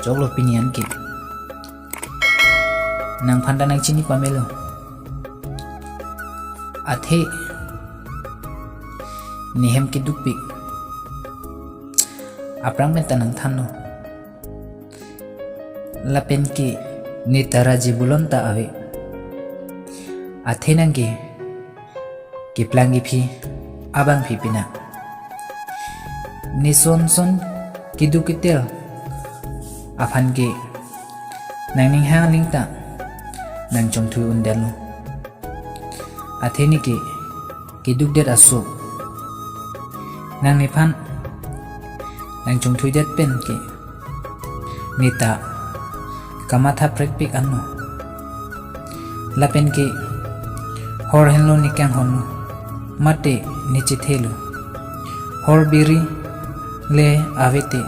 Joglo pinian ki nang phanda nang chini pamelo athe nihem ki dukpi aprang men tanang thano lapen ki ni taraji bulonta ave athe nang ki plangi phi abang phi pina ni son ki dukitel afan ki nang ning hang lingta nang chong thui undelo athe ni ki duk det asu nang ni phan nang chong thui det pen ki nita kamatha prekpik anno lapen ki hor henlo ni kang honno mate niche thelu hor biri le avete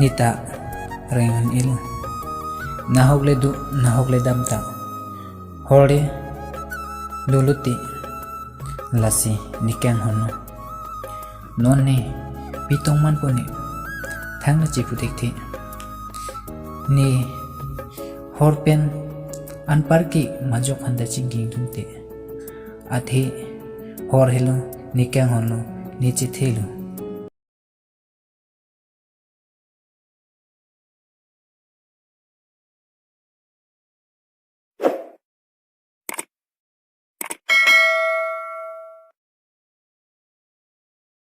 nita rengan ilu nahokle damta hore luluti lasi nikang honno nonne pitong man pone thangna chiputik thi ni horpen anpar ki majok handa chingking tumte athe hor helo nikang honno niche thelu